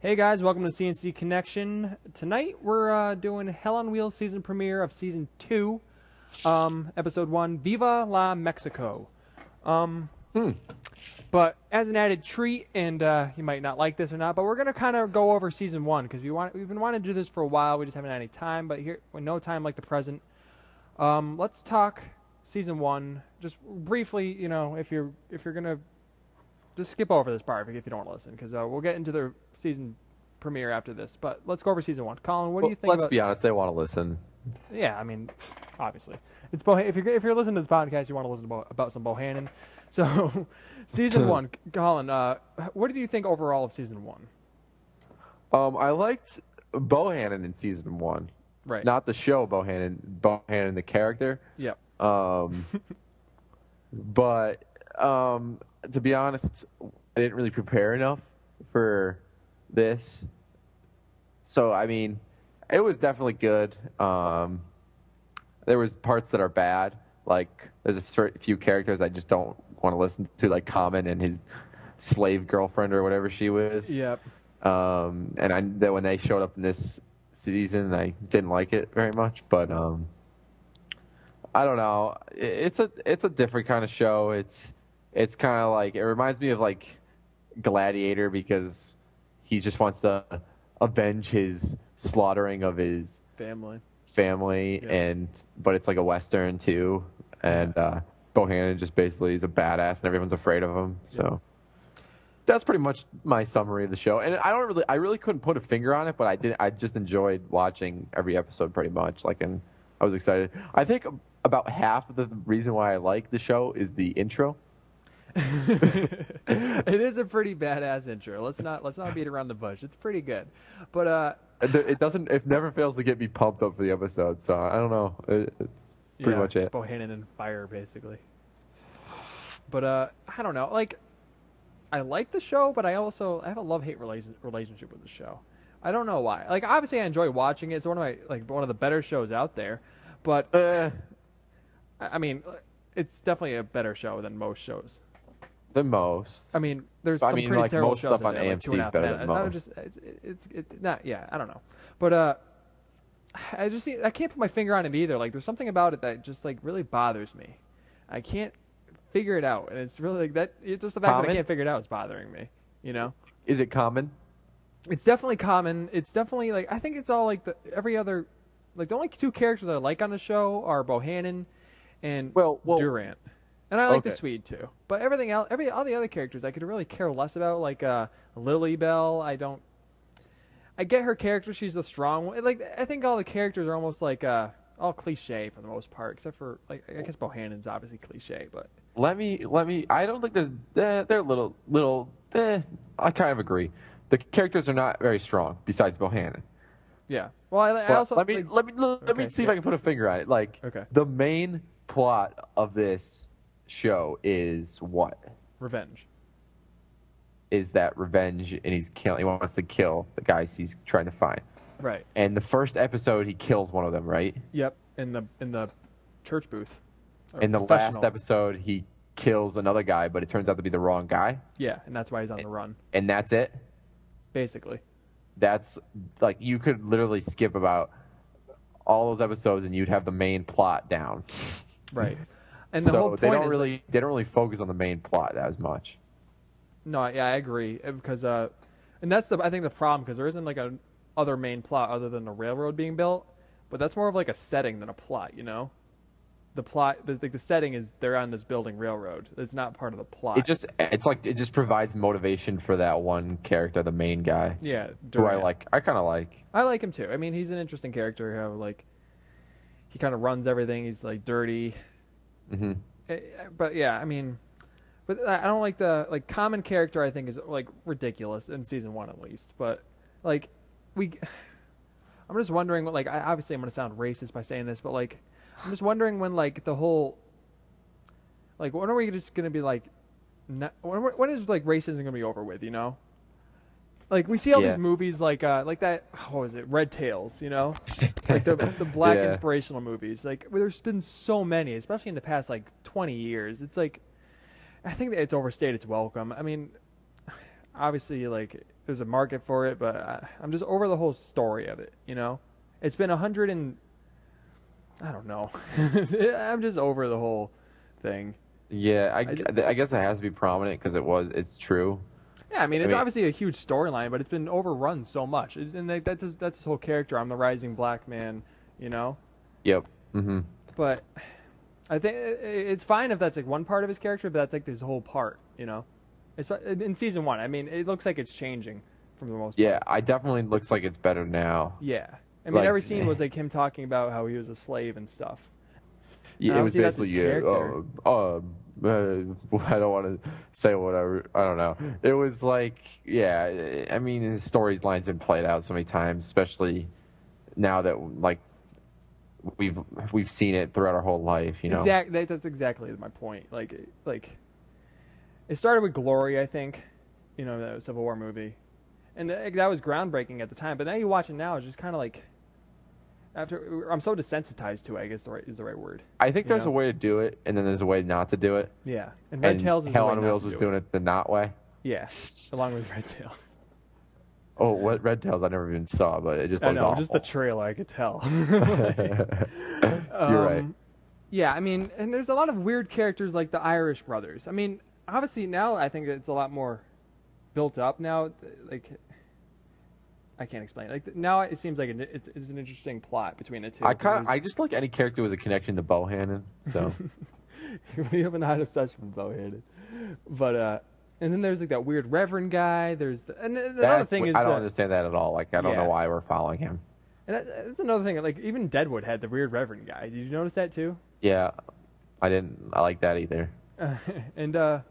Hey guys, welcome to CNC Connection. Tonight we're doing Hell on Wheels season premiere of season 2, episode 1, Viva la Mexico. But as an added treat, and you might not like this or not, but we're gonna kind of go over season 1 because we've been wanting to do this for a while. We just haven't had any time, but here, with no time like the present, let's talk season 1 just briefly. You know, if you're gonna just skip over this part if you don't want to listen, because we'll get into the season premiere after this. But let's go over season 1. Colin, what do you think? Let's be honest, they want to listen. Yeah, I mean, obviously, it's if you're listening to this podcast, you want to listen about some Bohannon. So, season 1, Colin, what did you think overall of season 1? I liked Bohannon in season 1. Right. Not the show Bohannon the character. Yep. But to be honest, I didn't really prepare enough for this. So, I mean, it was definitely good. There was parts that are bad. Like, there's a few characters I just don't want to listen to, like Common and his slave girlfriend or whatever she was. Yep. And when they showed up in this season, I didn't like it very much. But I don't know. It's a different kind of show. It's kind of like, it reminds me of like Gladiator, because he just wants to avenge his slaughtering of his family, yeah. But it's like a Western too, and Bohannon just basically is a badass and everyone's afraid of him. So that's pretty much my summary of the show. And I really couldn't put a finger on it, but I just enjoyed watching every episode pretty much. And I was excited. I think about half of the reason why I like the show is the intro. It is a pretty badass intro. Let's not beat around the bush. It's pretty good, but it never fails to get me pumped up for the episode. So I don't know. It's pretty much it. Bohannon and fire, basically. But I don't know. Like, I like the show, but I have a love-hate relationship with the show. I don't know why. Like, obviously, I enjoy watching it. It's one of the better shows out there. But I mean, it's definitely a better show than most shows. Than most. I mean, there's some pretty like terrible most shows stuff on there, AMC is better than most. It's not. Yeah, I don't know, but I can't put my finger on it either. Like, there's something about it that just like really bothers me. I can't figure it out, and it's really like that. It's just the fact that I can't figure it out is bothering me. You know? Is it common? It's definitely common. It's definitely like, I think it's all like every other, like the only two characters I like on the show are Bohannon and Durant. And I like the Swede too, but everything else, all the other characters, I could really care less about. Like Lily Bell, I get her character; she's the strong one. Like, I think all the characters are almost like all cliche for the most part, except for, like, I guess Bohannon's obviously cliche. But let me. I don't think they're little. I kind of agree. The characters are not very strong besides Bohannon. Yeah. Well, I also let me see if I can put a finger on it. Like, the main plot of this show is what? Revenge. Is that revenge, and he wants to kill the guys he's trying to find. Right. And the first episode, he kills one of them, right? Yep. In the church booth. In the last episode, he kills another guy, but it turns out to be the wrong guy. Yeah, and that's why he's on the run. And that's it? Basically. That's, like, you could literally skip about all those episodes and you'd have the main plot down. Right. And the whole whole point they don't really focus on the main plot as much. No, yeah, I agree, because and that's I think the problem, because there isn't like a other main plot other than the railroad being built, but that's more of like a setting than a plot, you know. The plot, the setting is they're on this building railroad. It's not part of the plot. It just provides motivation for that one character, the main guy. Yeah, Durant. Who I kind of like. I like him too. I mean, he's an interesting character. How, like, he kind of runs everything. He's like dirty. Mm-hmm. But yeah, I mean, but I don't like the common character. I think is like ridiculous in season 1 at least. But like I'm just wondering what, like, obviously I'm gonna sound racist by saying this, but like I'm just wondering when, like, the whole, like, when are we just gonna be like, when is like racism gonna be over with? You know, like we see all these movies like that. What was it? Red Tails, you know, like the black inspirational movies. Like, there's been so many, especially in the past like 20 years. It's like, I think that it's overstayed its welcome. I mean, obviously, like, there's a market for it, but I'm just over the whole story of it. It's been 100 and I don't know. I'm just over the whole thing. Yeah, I guess it has to be prominent because it's true. Yeah, I mean, it's obviously a huge storyline, but it's been overrun so much. And that's his whole character. I'm the rising black man. Yep. Mm-hmm. But I think it's fine if that's like one part of his character, but that's like his whole part. It's in season 1. I mean, it looks like it's changing from the most Yeah, part. I definitely looks like it's better now. Yeah. I mean, every scene was like him talking about how he was a slave and stuff. Yeah, it was basically I don't want to say whatever. I don't know. It was like, yeah. I mean, his storyline's been played out so many times, especially now that like we've seen it throughout our whole life. Exactly. That's exactly my point. Like it started with Glory, I think. The Civil War movie, and that was groundbreaking at the time. But now you watch it now, it's just kind of like. I'm so desensitized to it, I guess is the right word. I think there's a way to do it, and then there's a way not to do it. Yeah, and Red Tails is Hell on Wheels was doing it the not way. Yeah, along with Red Tails. Oh, what Red Tails I never even saw, but it just looked awful. Just the trailer I could tell. You're right. Yeah, I mean, and there's a lot of weird characters like the Irish brothers. I mean, obviously now I think it's a lot more built up now. Like, I can't explain. Like now, it seems like it's an interesting plot between the two. I just like any character with a connection to Bohannon. So we have an odd obsession with Bohannon, but and then there's like that weird Reverend guy. And another thing is I don't understand that at all. Like I don't know why we're following him. And that's another thing. Like even Deadwood had the weird Reverend guy. Did you notice that too? Yeah, I didn't. I like that either. And the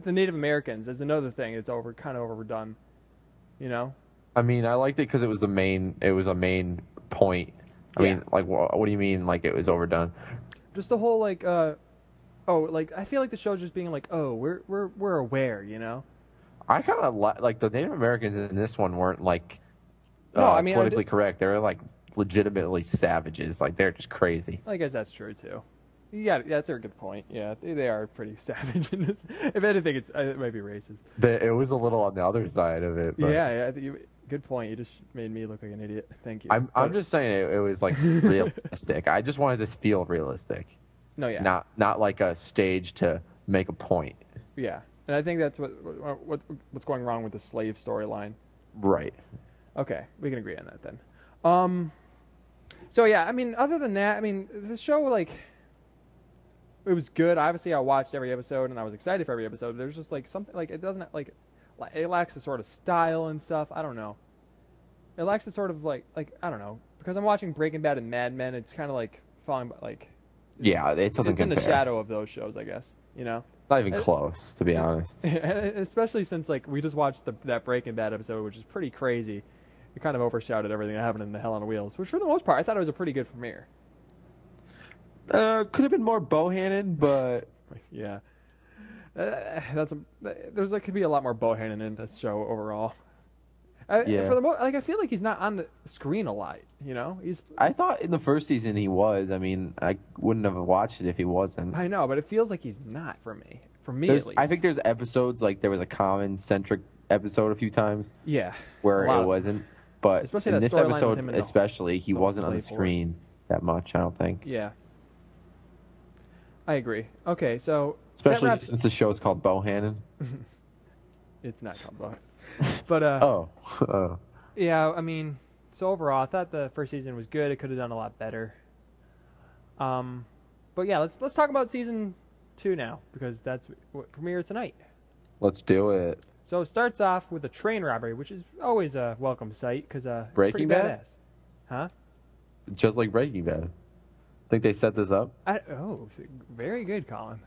Native Americans is another thing. It's kind of overdone. I mean, I liked it because it was a main point. I mean, like, what do you mean, like, it was overdone? Just the whole, like, I feel like the show's just being like, oh, we're aware, I kind of like the Native Americans in this one weren't, like, politically correct. They were, like, legitimately savages. Like, they're just crazy. I guess that's true, too. Yeah, that's a good point. Yeah, they are pretty savage in this. If anything, it might be racist. It was a little on the other side of it. But yeah. Good point. You just made me look like an idiot. Thank you. I'm just saying it was like realistic. I just wanted this to feel realistic. No, yeah. Not like a stage to make a point. Yeah, and I think that's what's going wrong with the slave storyline. Right. Okay, we can agree on that then. So yeah, I mean, other than that, I mean, the show like. It was good. Obviously, I watched every episode, and I was excited for every episode. There's just, like, something, like, it doesn't, like, it lacks the sort of style and stuff. I don't know. It lacks the sort of, like, I don't know. Because I'm watching Breaking Bad and Mad Men, it's kind of, like, falling, like... Yeah, it doesn't compare. It's in the shadow of those shows, I guess, It's not even close, to be honest. Especially since, like, we just watched that Breaking Bad episode, which is pretty crazy. It kind of overshadowed everything that happened in the Hell on Wheels, which, for the most part, I thought it was a pretty good premiere. Could have been more Bohannon, but yeah, there could be a lot more Bohannon in this show overall. Yeah. For the I feel like he's not on the screen a lot. I thought in the first season he was. I mean, I wouldn't have watched it if he wasn't. I know, but it feels like he's not for me. For me, at least. I think there's episodes like there was a Colin centric episode a few times. Yeah, where it wasn't. But especially in this episode, especially he wasn't on the screen that much. I don't think. Yeah. I agree. Okay, so... Especially since the show is called Bohannon. It's not called Bohannon. But, yeah, I mean, so overall, I thought the first season was good. It could have done a lot better. But yeah, let's talk about season 2 now, because that's what premiered tonight. Let's do it. So it starts off with a train robbery, which is always a welcome sight, because it's Breaking pretty Bad? badass. Huh? Just like Breaking Bad. Think they set this up? Very good, Colin.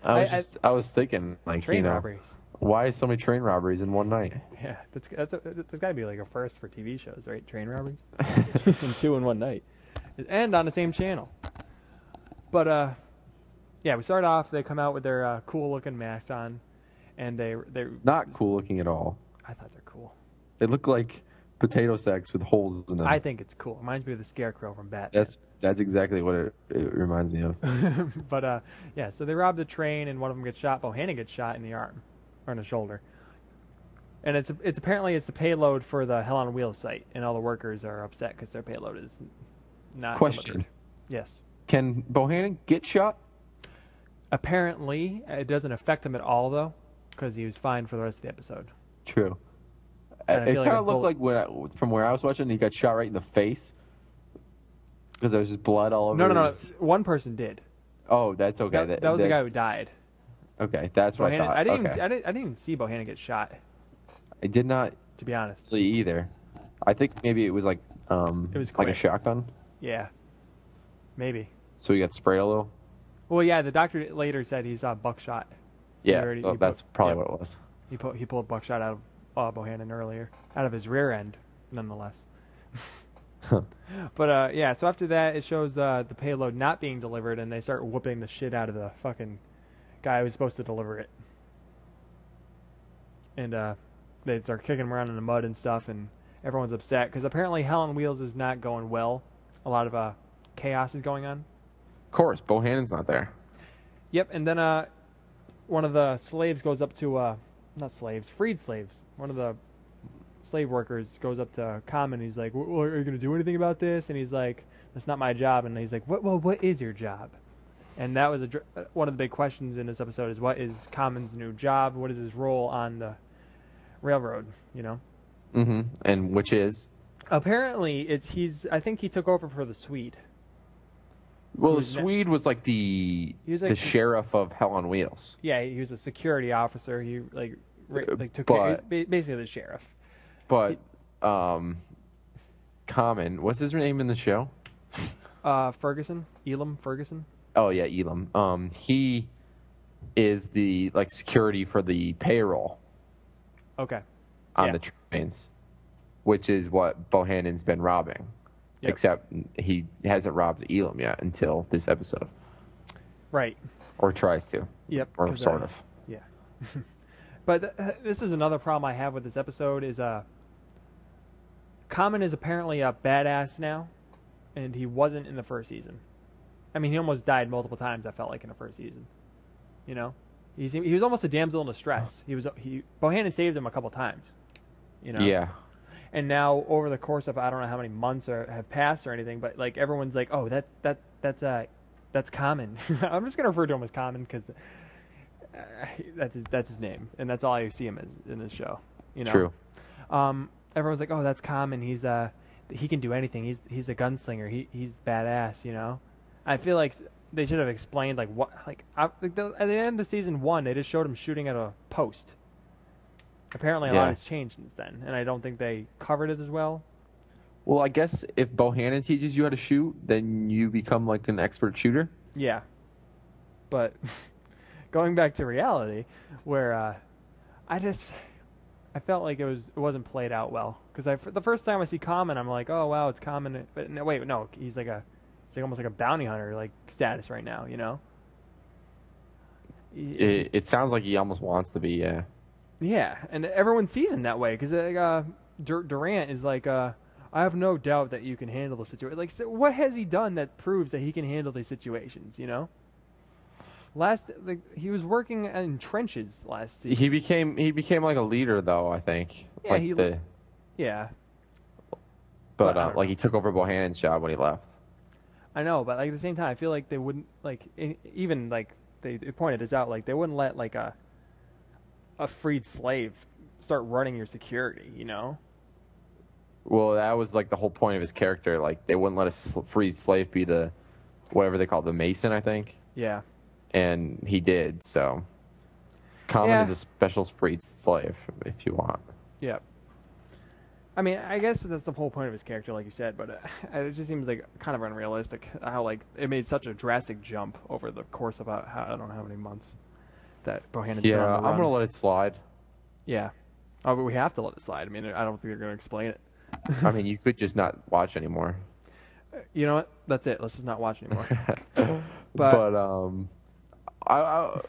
I was thinking, like, train robberies. Why so many train robberies in one night? Yeah, that's got to be like a first for TV shows, right? Train robberies, and 2 in one night, and on the same channel. But yeah, we start off. They come out with their cool-looking masks on, and they're not cool looking at all. I thought they're cool. They look like potato sacks with holes in them. I think it's cool. It reminds me of the Scarecrow from Batman. That's exactly what it reminds me of. But yeah, so they rob the train and one of them gets shot. Bohannon gets shot in the arm or in the shoulder. And it's apparently it's the payload for the Hell on Wheels site, and all the workers are upset because their payload is not delivered. Question: Yes. Can Bohannon get shot? Apparently, it doesn't affect him at all though, because he was fine for the rest of the episode. True. And I It feel kind like a of looked bullet- like from where I was watching, he got shot right in the face because there was just blood all over. No. his... One person did. Oh, that's okay. That was the guy who died. Okay, that's what I Bohannon, thought. I didn't even see Bohannon get shot. I did not To be honest. really either. I think maybe it was like It was like a quick. shotgun, Yeah. Maybe. so he got sprayed a little. Well, yeah. The doctor later said he saw buckshot. Yeah, already- so he that's put- probably yeah. what it was. He pulled buckshot out of Bohannon earlier, out of his rear end, nonetheless. But yeah, so after that, it shows the payload not being delivered, and they start whooping the shit out of the fucking guy who was supposed to deliver it. And they start kicking him around in the mud and stuff, and everyone's upset because apparently Hell on Wheels is not going well. A lot of chaos is going on. Of course, Bohannon's not there. Yep, and then one of the slaves goes up to not slaves, freed slaves. One of the slave workers goes up to Common. He's like, well, "Are you going to do anything about this?" And he's like, "That's not my job." And he's like, What is your job?" And that was one of the big questions in this episode: is what is Common's new job? What is his role on the railroad? You know. Mm-hmm. And which is Apparently, I think he took over for the Swede. well, the Who's ne- Swede was like the He was like the sheriff of Hell on Wheels. Yeah, he was a security officer. He took but- care, basically the sheriff. But Common, what's his name in the show? Ferguson, Elam Ferguson. Oh yeah, Elam. He is the like security for the payroll Okay. on Yeah. the trains, which is what Bohannon's been robbing. Yep. Except he hasn't robbed Elam yet until this episode, Right. or tries to, Yep. or 'cause, sort of. Yeah. But this is another problem I have with this episode is Common is apparently a badass now, and he wasn't in the first season. I mean, he almost died multiple times. I felt like in the first season. You know, he was almost a damsel in distress. Bohannon saved him a couple times. You know. Yeah. And now over the course of I don't know how many months have passed or anything, but like everyone's like, oh, that's Common. I'm just gonna refer to him as Common because that's his name, and that's all I see him as in this show. You know. True. Everyone's like, oh, that's Common. He can do anything. He's a gunslinger. He's badass. You know. I feel like they should have explained like what at the end of season 1 they just showed him shooting at a post. Apparently a lot has changed since then, and I don't think they covered it as well. Well, I guess if Bohannon teaches you how to shoot, then you become like an expert shooter. Yeah. But going back to reality, where I felt like it wasn't played out well because the first time I see Common, I'm like, oh wow, it's Common. But no, wait, no, he's almost like a bounty hunter like status right now, you know. It sounds like he almost wants to be. Yeah. Yeah, and everyone sees him that way because Durant is like, I have no doubt that you can handle the situation. Like, so what has he done that proves that he can handle these situations? You know, he was working in trenches last season. He became like a leader though. I think. Yeah, yeah. But I don't like know. he took over Bohannon's job when he left. I know, but like at the same time, I feel like they wouldn't even like they pointed this out. Like they wouldn't let like a freed slave start running your security, you know? Well, that was like the whole point of his character. Like they wouldn't let a freed slave be the whatever they call it, the Mason, I think. Yeah. And he did. So Common is a special freed slave, if you want. Yeah. I mean, I guess that's the whole point of his character, like you said, but it just seems like kind of unrealistic how like it made such a drastic jump over the course of I don't know how many months that Bohannon's been on the I'm run. gonna let it slide. Yeah. Oh, but we have to let it slide. I mean, I don't think they're going to explain it. I mean, you could just not watch anymore. You know what? That's it. Let's just not watch anymore. I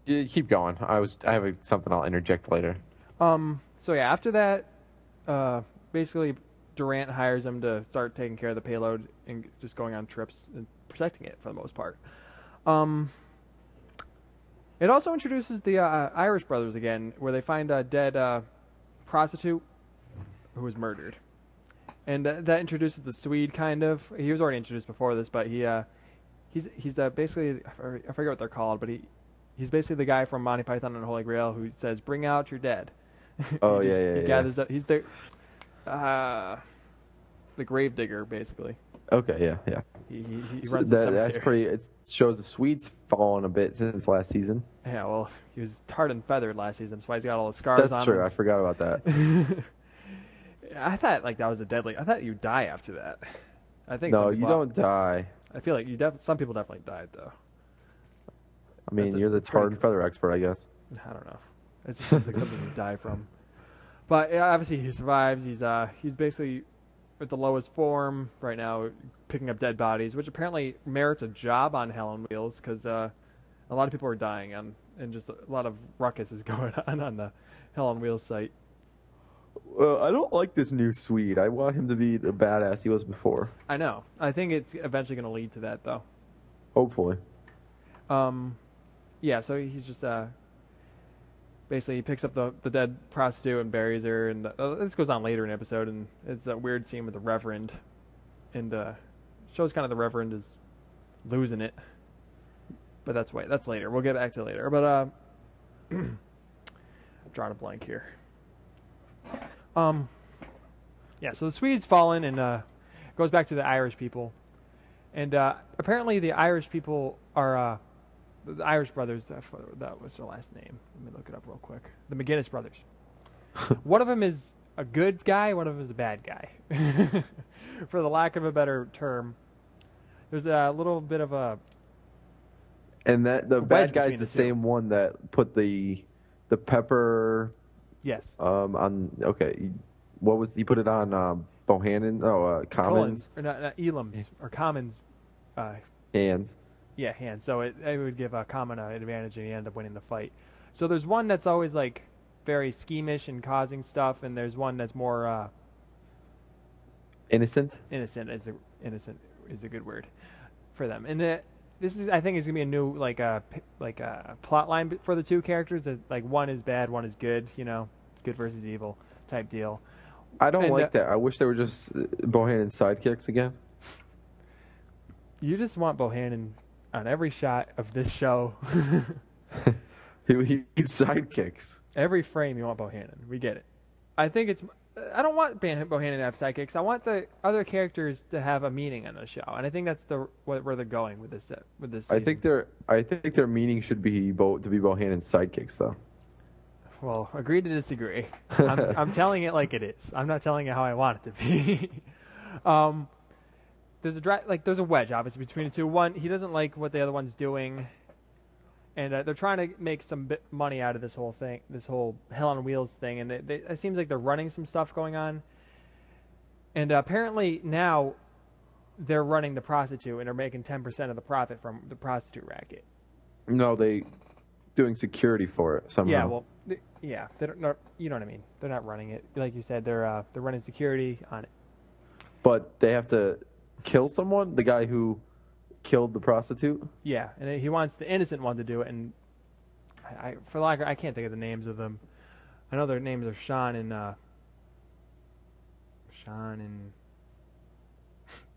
you keep going. I have something I'll interject later. So yeah, after that, basically Durant hires him to start taking care of the payload and just going on trips and protecting it for the most part. It also introduces the Irish brothers again, where they find a dead prostitute who was murdered, and that introduces the Swede kind of. He was already introduced before this, but he's basically I forget what they're called, but he's basically the guy from Monty Python and the Holy Grail who says, "Bring out your dead." Oh He gathers up. He's the grave digger basically. Okay, yeah. He So runs the cemetery. that's pretty. It shows the Swedes fallen a bit since last season. Yeah, well, he was tarred and feathered last season. That's why he's got all the scars on him. That's true. I forgot about that. I thought that was a deadly. I thought you die after that. I think No, some you people- don't die. I feel like some people definitely died though. I mean, you're the that's pretty tar and feather expert, I guess. I don't know. It just seems like something you die from. But yeah, obviously he survives. He's basically at the lowest form right now, picking up dead bodies, which apparently merits a job on Hell on Wheels because a lot of people are dying and just a lot of ruckus is going on the Hell on Wheels site. Well, I don't like this new Swede. I want him to be the badass he was before. I know. I think it's eventually going to lead to that though. Hopefully. Yeah. So he's just basically he picks up the dead prostitute and buries her, and this goes on later in the episode, and it's that weird scene with the Reverend, and shows kind of the Reverend is losing it, but that's later. We'll get back to it later. But I'm drawing a blank here. Yeah. So the Swedes fallen, and goes back to the Irish people, and apparently the Irish people are. The Irish brothers, that was their last name. Let me look it up real quick. The McGinnis brothers. One of them is a good guy, one of them is a bad guy. For the lack of a better term. There's a little bit of a... And that the wedge bad guy's between the the two. same one that put the pepper Yes. on. Okay, what was he put it on? Bohannon? Oh, Commons Or not Elam's, or Commons. hands. Yeah, hands. So it would give Common an advantage, and he ended up winning the fight. So there's one that's always like very schemish and causing stuff, and there's one that's more Innocent. innocent is a good word for them. And this is, I think, is gonna be a new like a plot line for the two characters. That like one is bad, one is good. You know, good versus evil type deal. I don't And, like that. I wish they were just Bohannon sidekicks again. You just want Bohannon on every shot of this show. He needs sidekicks. Every frame you want Bohannon. We get it. I think it's. I don't want Bohannon to have sidekicks. I want the other characters to have a meaning on the show, and I think that's where they're going with this. With this. Season. I think their meaning should be to be Bohannon's sidekicks, though. Well, agree to disagree. I'm telling it like it is. I'm not telling it how I want it to be. There's a wedge obviously between the two. One, he doesn't like what the other one's doing, and they're trying to make some money out of this whole thing, this whole Hell on Wheels thing. And it seems like they're running some stuff going on. And apparently now they're running the prostitute, and they're making 10% of the profit from the prostitute racket. No, they doing security for it somehow. Yeah, well, they don't. No, you know what I mean. They're not running it, like you said. They're running security on it. But they have to kill someone. The guy who killed the prostitute. Yeah, and he wants the innocent one to do it, and I can't think of the names of them. I know their names are Sean and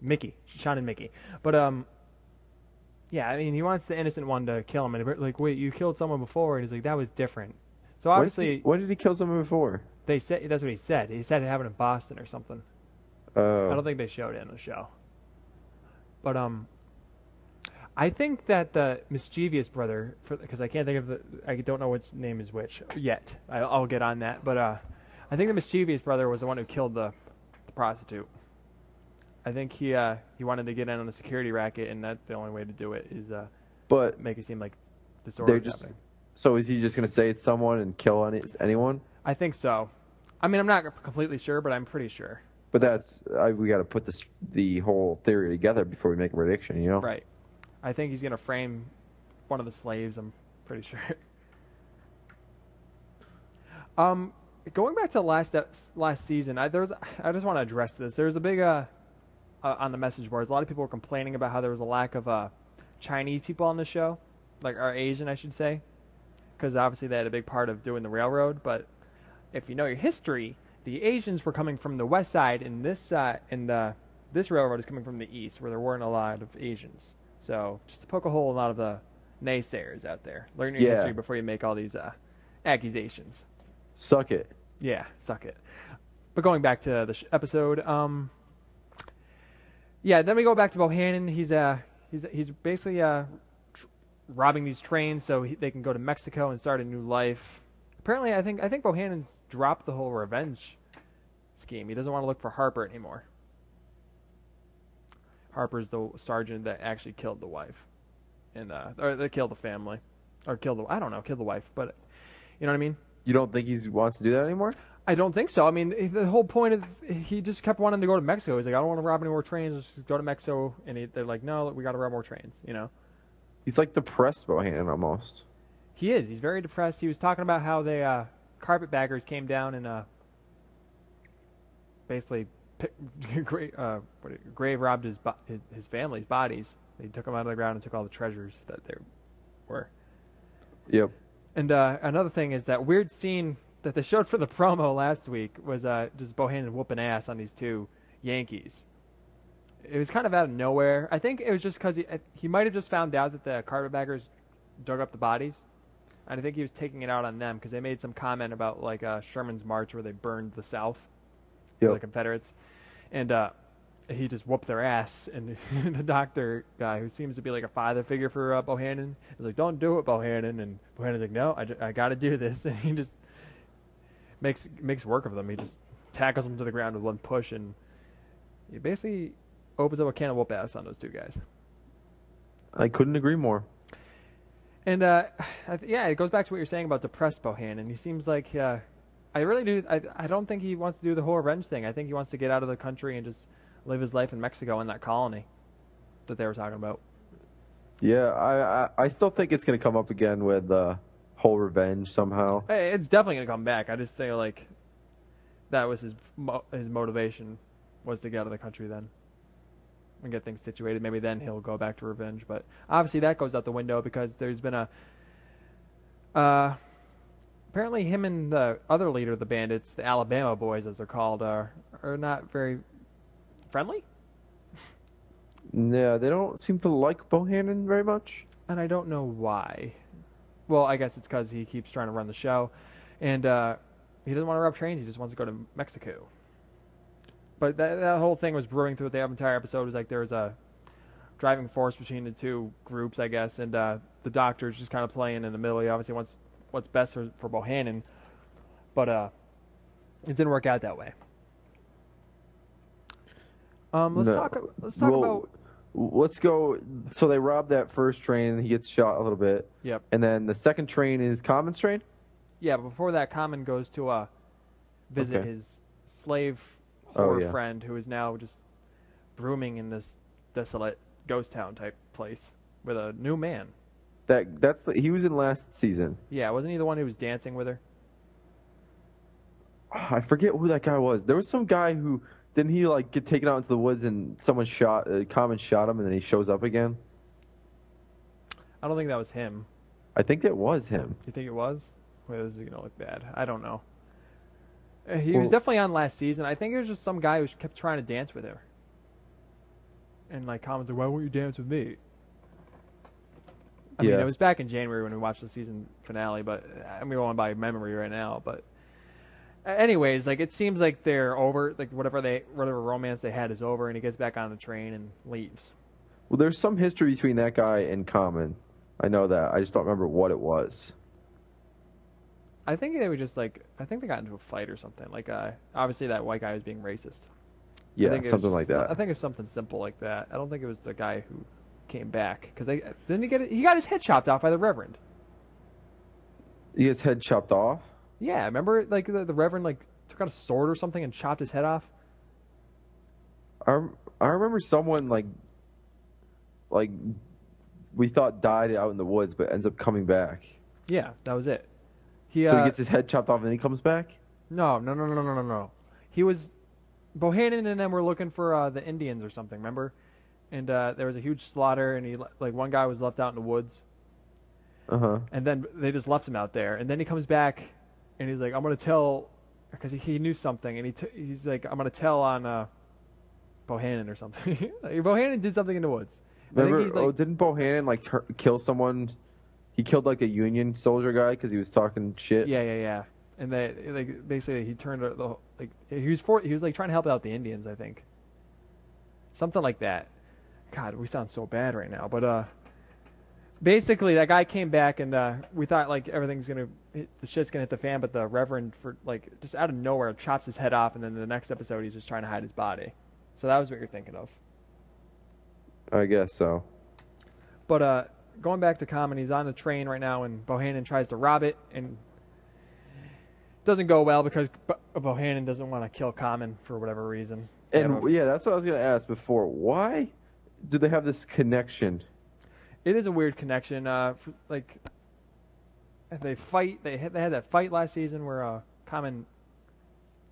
Mickey. Sean and Mickey. But yeah, I mean, he wants the innocent one to kill him, and they're like, wait, you killed someone before, and he's like, that was different. So obviously, when did he kill someone before? they said that's what he said. He said it happened in Boston or something. I don't think they showed it in the show. But I think that the mischievous brother, because I can't think of I don't know which name is which yet. I'll get on that. But I think the mischievous brother was the one who killed the prostitute. I think he wanted to get in on the security racket, and that's the only way to do it is But make it seem like they're disorder. so is he just gonna say it's someone and kill anyone? I think so. I mean, I'm not completely sure, but I'm pretty sure. But we got to put the whole theory together before we make a prediction, you know? Right. I think he's gonna frame one of the slaves. I'm pretty sure. Going back to last season, I just want to address this. There's a big on the message boards. A lot of people were complaining about how there was a lack of Chinese people on the show, or Asian, I should say. because obviously they had a big part of doing the railroad. But if you know your history, the Asians were coming from the west side, and this railroad is coming from the east, where there weren't a lot of Asians. So just to poke a hole in a lot of the naysayers out there, learn your Yeah. history before you make all these accusations. Suck it. Yeah, suck it. But going back to the episode, yeah, then we go back to Bohannon. He's basically robbing these trains so they can go to Mexico and start a new life. Apparently, I think Bohannon's dropped the whole revenge scheme. He doesn't want to look for Harper anymore. Harper's the sergeant that actually killed the wife, and or they killed the family, or killed the wife, but you know what I mean. You don't think he wants to do that anymore? I don't think so. I mean, the whole point of he just kept wanting to go to Mexico. He's like, I don't want to rob any more trains. Let's just go to Mexico. And they're like, no, we got to rob more trains. You know, He's like depressed Bohannon almost. he is. He's very depressed. He was talking about how they carpetbaggers came down and basically grave robbed his family's bodies. They took them out of the ground and took all the treasures that they were. Yep. And another thing is that weird scene that they showed for the promo last week was just Bohannon whooping ass on these two Yankees. It was kind of out of nowhere. I think it was just because he might have just found out that the carpetbaggers dug up the bodies. And I think he was taking it out on them because they made some comment about like Sherman's March where they burned the South for the Confederates. And he just whooped their ass. And the doctor guy, who seems to be like a father figure for Bohannon, is like, don't do it, Bohannon. And Bohannon's like, no, I got to do this. And he just makes work of them. He just tackles them to the ground with one push, and he basically opens up a can of whoop ass on those two guys. I couldn't agree more. And yeah, it goes back to what you're saying about depressed Bohannon. He seems like I really do. I don't think he wants to do the whole revenge thing. I think he wants to get out of the country and just live his life in Mexico in that colony that they were talking about. Yeah, I still think it's going to come up again with whole revenge somehow. It's definitely gonna come back. I just feel like that was his motivation, was to get out of the country then and get things situated. Maybe then he'll go back to revenge. But obviously that goes out the window because there's been apparently him and the other leader of the bandits, the Alabama boys as they're called, are not very friendly. Yeah, they don't seem to like Bohannon very much. And I don't know why. Well, I guess it's because he keeps trying to run the show, and he doesn't want to rob trains. He just wants to go to Mexico. But that whole thing was brewing through the entire episode. It was like there was a driving force between the two groups, I guess, and the doctor's just kind of playing in the middle. He obviously wants what's best for Bohannon, but it didn't work out that way. Let's talk about. Let's go. So they rob that first train. He gets shot a little bit. Yep. And then the second train is Common's train? Yeah, but before that, Common goes to visit his slave whore friend, who is now just brooming in this desolate ghost town type place with a new man. He was in last season. Yeah, wasn't he the one who was dancing with her? I forget who that guy was. There was some guy who didn't he like get taken out into the woods and someone Common shot him and then he shows up again. I don't think that was him. I think that was him. You think it was? Wait, this is gonna look bad. I don't know. He was definitely on last season. I think it was just some guy who kept trying to dance with her. And like Common's like, why won't you dance with me? I mean, it was back in January when we watched the season finale, but I'm going by memory right now. But anyways, like it seems like they're over. Like whatever romance they had is over, and he gets back on the train and leaves. Well, there's some history between that guy and Common. I know that. I just don't remember what it was. I think they were just like, I think they got into a fight or something. Like, obviously that white guy was being racist. Yeah, something like that. I think it was something simple like that. I don't think it was the guy who came back because he got his head chopped off by the Reverend. He gets head chopped off. Yeah, remember like the Reverend like took out a sword or something and chopped his head off. I remember someone like we thought died out in the woods, but ends up coming back. Yeah, that was it. So he gets his head chopped off and then he comes back? No. He was Bohannon and them were looking for the Indians or something, remember? And there was a huge slaughter, and one guy was left out in the woods. Uh huh. and then they just left him out there. And then he comes back, and he's like, "I'm gonna tell," because he knew something, and he's like, "I'm gonna tell on Bohannon or something." Like, Bohannon did something in the woods. I think he Remember? Oh, didn't Bohannon like kill someone? He killed like a Union soldier guy because he was talking shit. yeah. And they like basically he turned the like he was like trying to help out the Indians, I think. Something like that. God, we sound so bad right now, but basically that guy came back and we thought like everything's gonna the shit's gonna hit the fan, but the Reverend for like just out of nowhere chops his head off, and then the next episode he's just trying to hide his body. So that was what you're thinking of. I guess so. But going back to Common, he's on the train right now, and Bohannon tries to rob it, and doesn't go well because Bohannon doesn't want to kill Common for whatever reason. And yeah, that's what I was gonna ask before. Why do they have this connection? It is a weird connection. Like they fight. They had that fight last season where Common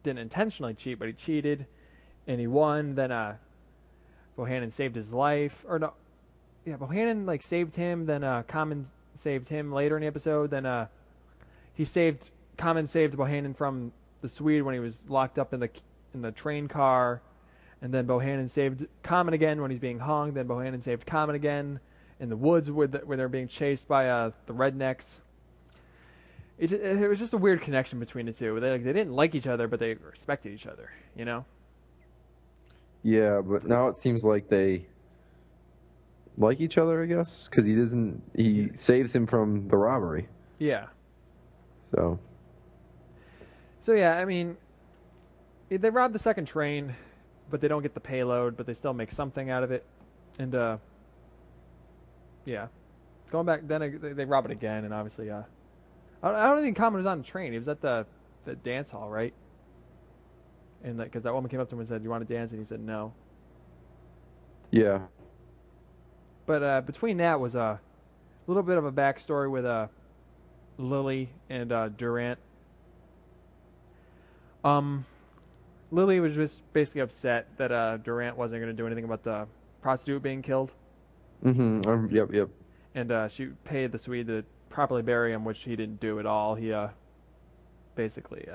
didn't intentionally cheat, but he cheated, and he won. Then Bohannon saved his life, or no, yeah, Bohannon like saved him. Then Common saved him later in the episode. Then Common saved Bohannon from the Swede when he was locked up in the train car, and then Bohannon saved Common again when he's being hung. Then Bohannon saved Common again in the woods where they're being chased by the rednecks. It was just a weird connection between the two. They didn't like each other, but they respected each other. You know? Yeah, but now it seems like they like each other. I guess because he saves him from the robbery. Yeah. So yeah, I mean, they rob the second train, but they don't get the payload, but they still make something out of it. And, yeah. Going back, then they rob it again, and obviously, I don't think Common was on the train. He was at the dance hall, right? And because that woman came up to him and said, "You want to dance?" And he said, "No." yeah, But between that was a little bit of a backstory with Lily and Durant. Lily was just basically upset that Durant wasn't going to do anything about the prostitute being killed. Mm-hmm. Yep. And she paid the Swede to properly bury him, which he didn't do at all. He basically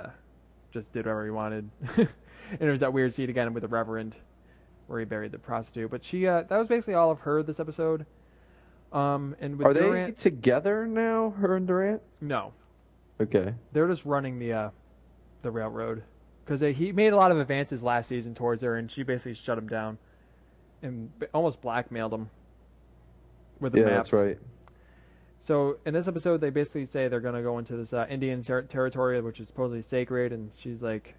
just did whatever he wanted. And there was that weird scene again with the Reverend where he buried the prostitute. But she that was basically all of her this episode. And with Are Durant, they together now, her and Durant? No. Okay. They're just running the railroad. Because he made a lot of advances last season towards her, and she basically shut him down and almost blackmailed him with the maps. Yeah, that's right. So in this episode, they basically say they're going to go into this Indian territory, which is supposedly sacred, and she's like,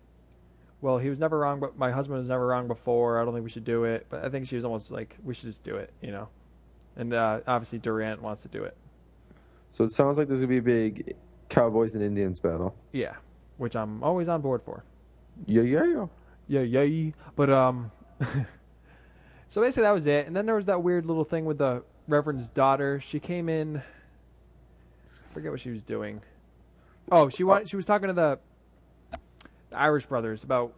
well, he was never wrong, but my husband was never wrong before. I don't think we should do it. But I think she was almost like, we should just do it, you know? And obviously Durant wants to do it. So it sounds like there's going to be a big Cowboys and Indians battle. Yeah, which I'm always on board for. Yeah. But so basically that was it. And then there was that weird little thing with the Reverend's daughter. She came in. I forget what she was doing. Oh, she was talking to the Irish brothers about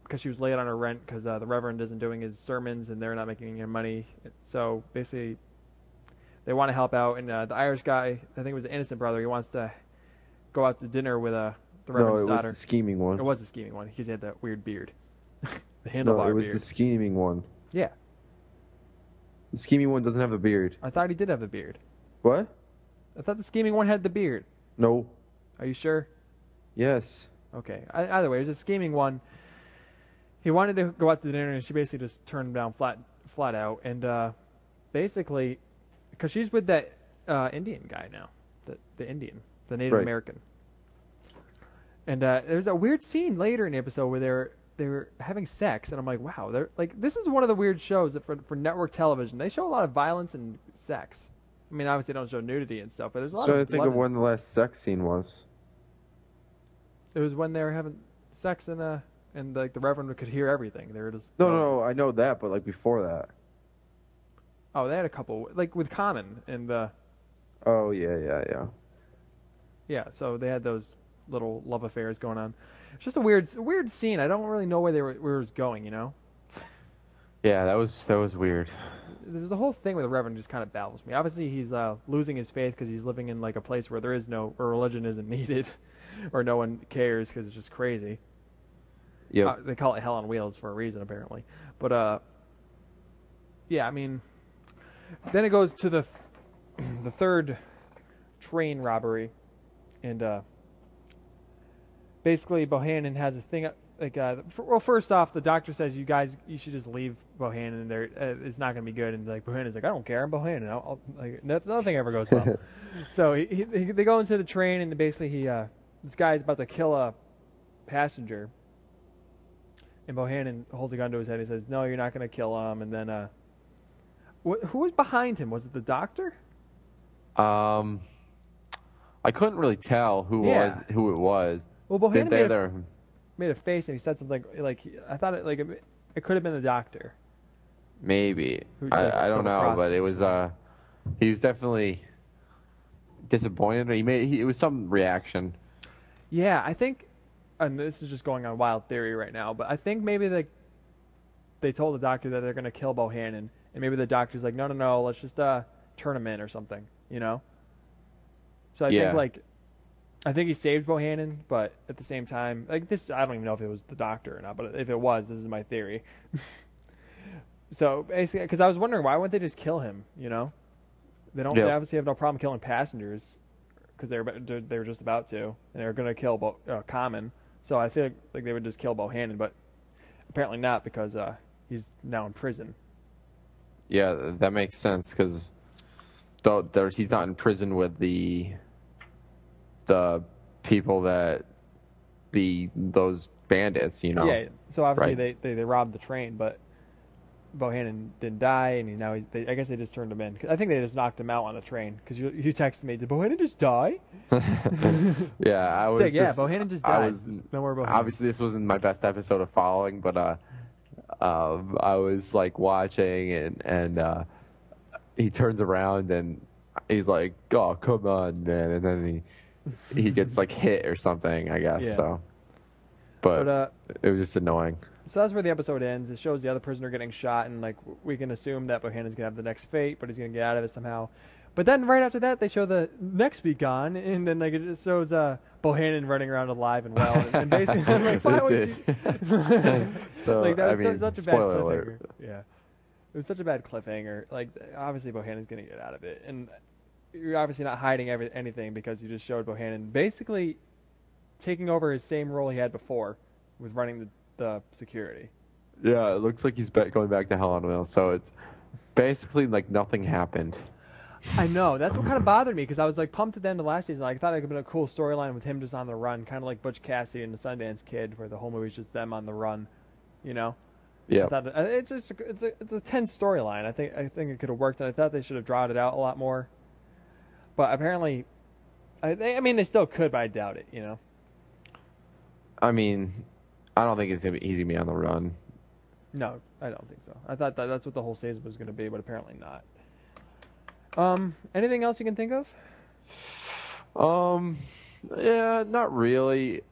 because she was late on her rent because the Reverend isn't doing his sermons and they're not making any money. So basically, they want to help out. And the Irish guy, I think it was the innocent brother, he wants to go out to dinner with the Reverend's daughter. No, it was the scheming one. It was the scheming one. He had that weird beard. The handlebar No, it was beard. the scheming one. Yeah. The scheming one doesn't have a beard. I thought he did have a beard. What? I thought the scheming one had the beard. No. Are you sure? Yes. Okay. Either way, it was a scheming one. He wanted to go out to dinner, and she basically just turned him down flat out. And basically, because she's with that Indian guy now, the Indian, the Native American. And there's a weird scene later in the episode where they were having sex, and I'm like, wow, they're like, this is one of the weird shows that for network television, they show a lot of violence and sex. I mean, obviously they don't show nudity and stuff, but there's a lot of So I think of when the last sex scene was. It was when they were having sex and like the Reverend could hear everything. They were just No, I know that, but like before that. Oh, they had a couple like with Common and Oh yeah. yeah. So they had those little love affairs going on. It's just a weird scene. I don't really know where it was going. You know. Yeah, that was weird. there's the whole thing with the Reverend just kind of baffles me. Obviously, he's losing his faith because he's living in like a place where there is no, or religion isn't needed, or no one cares because it's just crazy. Yep. They call it hell on wheels for a reason, apparently. But yeah, I mean, then it goes to the third train robbery, and basically Bohannon has a thing. Like, well, first off, the doctor says you should just leave Bohannon there. It's not going to be good. And like Bohannon's like, I don't care, I'm Bohannon. Like nothing ever goes well. So they go into the train, and basically this guy's about to kill a passenger, and Bohannon holds a gun to his head. And he says, "No, you're not going to kill him." And then who was behind him? Was it the doctor? I couldn't really tell who it was. Well, Bohannon made a face, and he said something like, I thought it could have been the doctor. Maybe. I don't know, but it was he was definitely disappointed. It was some reaction. Yeah, I think, and this is just going on wild theory right now, but I think maybe they told the doctor that they're going to kill Bohannon, and maybe the doctor's like, no, let's just turn him in or something, you know? So I think he saved Bohannon, but at the same time, like this, I don't even know if it was the doctor or not, but if it was, this is my theory. So basically, because I was wondering, why wouldn't they just kill him, you know? They don't. They obviously have no problem killing passengers, because they were just about to, and they were going to kill Common. So I feel like they would just kill Bohannon, but apparently not, because he's now in prison. Yeah, that makes sense, because he's not in prison with the people that those bandits, you know. Yeah. So obviously they robbed the train, but Bohannon didn't die, and I guess they just turned him in. I think they just knocked him out on the train, because you texted me, did Bohannon just die? Yeah, I was. Yeah, Bohannon just died. No more Bohannon. Obviously, this wasn't my best episode of following, but I was like watching, and he turns around and he's like, "Oh, come on, man!" And then he gets like hit or something, I guess. Yeah. So, but it was just annoying. So that's where the episode ends. It shows the other prisoner getting shot, and like we can assume that Bohannon's gonna have the next fate, but he's gonna get out of it somehow. But then right after that, they show the next week on, and then like it just shows Bohannon running around alive and well, and basically I'm like, why would you? So like that was such a bad cliffhanger. Alert. Yeah, it was such a bad cliffhanger. Like obviously Bohannon's gonna get out of it, and you're obviously not hiding anything, because you just showed Bohannon basically taking over his same role he had before with running the security. Yeah, it looks like he's going back to Hell on Wheels, so it's basically like nothing happened. I know, that's what kind of bothered me, because I was like pumped at the end of last season. Like, I thought it could have been a cool storyline with him just on the run, kind of like Butch Cassidy and the Sundance Kid, where the whole movie's just them on the run, you know. Yeah, it's a tense storyline. I think it could have worked, and I thought they should have drawn it out a lot more. But apparently, they still could, but I doubt it, you know. I mean, I don't think he's gonna be on the run. No, I don't think so. I thought that's what the whole season was going to be, but apparently not. Anything else you can think of? Yeah, not really.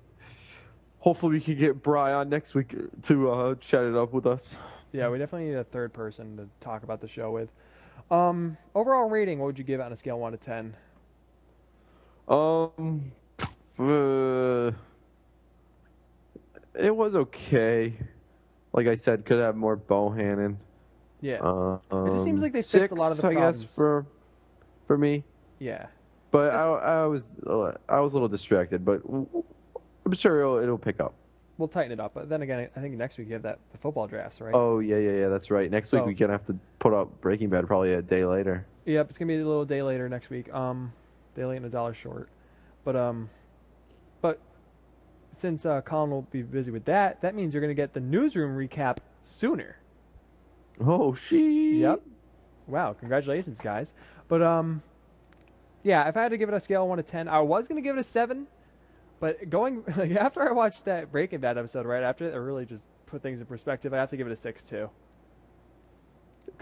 Hopefully we can get Bri on next week to chat it up with us. Yeah, we definitely need a third person to talk about the show with. Overall rating, what would you give it on a scale of 1 to 10? It was okay. Like I said, could have more Bohannon. Yeah. It just seems like they fixed a lot of the problems. I guess for me. Yeah. But I was a little distracted, but I'm sure it'll pick up. We'll tighten it up. But then again, I think next week you have the football drafts, right? Oh yeah, that's right. Next week we're gonna have to put up Breaking Bad probably a day later. Yep, it's gonna be a little day later next week. Day late and a dollar short. But since Colin will be busy with that means you're gonna get the newsroom recap sooner. Oh, shit. Yep. Wow, congratulations, guys. But yeah, if I had to give it a scale of 1 to 10, I was gonna give it a 7. But after I watched that Breaking Bad episode, right after it, I really just put things in perspective. I have to give it a 6 too.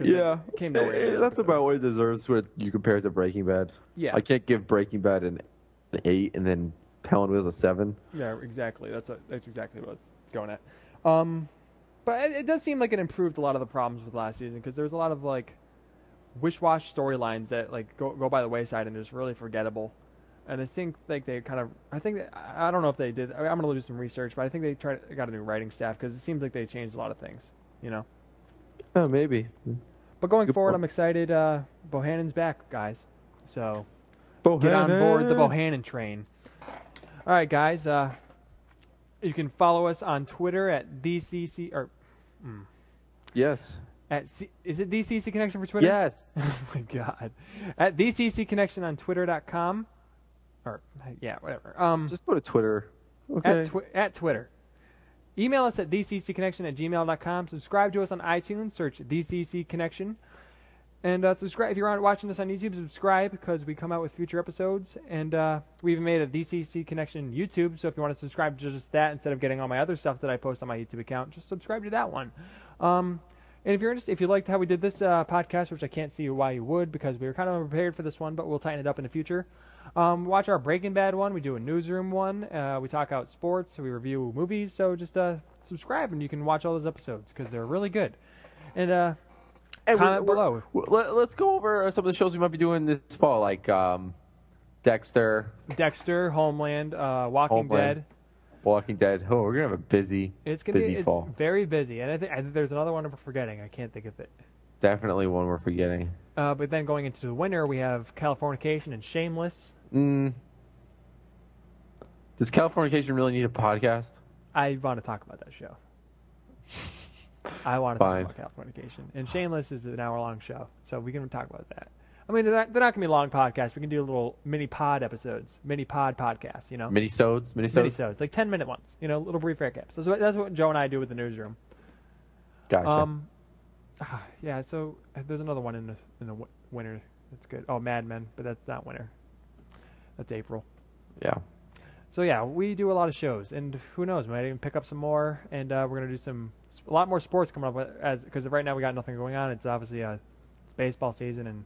Yeah, it came nowhere. That's about what it deserves when you compare it to Breaking Bad. Yeah, I can't give Breaking Bad an 8 and then Hell on Wheels a 7. Yeah, exactly. That's exactly what I was going at. But it does seem like it improved a lot of the problems with last season, because there's a lot of like wish-wash storylines that like go by the wayside and just really forgettable. And I think like they kind of I don't know if they did. I'm gonna do some research, but I think they got a new writing staff because it seems like they changed a lot of things. You know. Oh, maybe. But going forward, I'm excited. Bohannon's back, guys. So get on board the Bohannon train. All right, guys. You can follow us on Twitter at DCC or. Yes. Is it DCC Connection for Twitter? Yes. Oh my God. At DCC Connection on Twitter.com. Or yeah, whatever. Just go to Twitter. Okay. At Twitter. Email us at dccconnection@gmail.com. Subscribe to us on iTunes. Search DCC Connection. And subscribe if you're watching us on YouTube. Subscribe because we come out with future episodes. And we even made a DCC Connection YouTube. So if you want to subscribe to just that instead of getting all my other stuff that I post on my YouTube account, just subscribe to that one. And if you're interested, if you liked how we did this podcast, which I can't see why you would because we were kind of unprepared for this one, but we'll tighten it up in the future. Watch our Breaking Bad one. We do a newsroom one. We talk out sports. We review movies. So just subscribe and you can watch all those episodes because they're really good. And comment below. Let's go over some of the shows we might be doing this fall, like Dexter, Homeland, Walking Dead. Walking Dead. Oh, we're gonna have a busy fall. It's very busy, and I think there's another one we're forgetting. I can't think of it. Definitely one we're forgetting. But then going into the winter, we have Californication and Shameless. Does Californication really need a podcast? I want to talk about that show. I want to talk about Californication. And Shameless is an hour-long show, so we can talk about that. I mean, they're not going to be long podcasts. We can do little mini-pod episodes, mini-pod podcasts, you know? Mini-sodes? Mini-sodes, like 10-minute ones, you know, little brief recaps. That's what Joe and I do with the newsroom. Gotcha. Yeah, so there's another one in the winter that's good. Oh, Mad Men, but that's not winter. That's April. Yeah. So yeah, we do a lot of shows, and who knows, we might even pick up some more, and we're gonna do a lot more sports coming up because right now we got nothing going on. It's obviously it's baseball season, and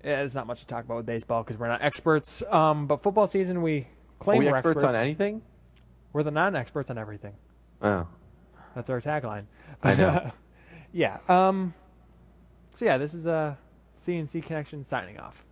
there's not much to talk about with baseball because we're not experts. But football season, we claim we're experts on anything. We're the non-experts on everything. Oh, that's our tagline. I know. Yeah. So yeah, this is CNC Connection signing off.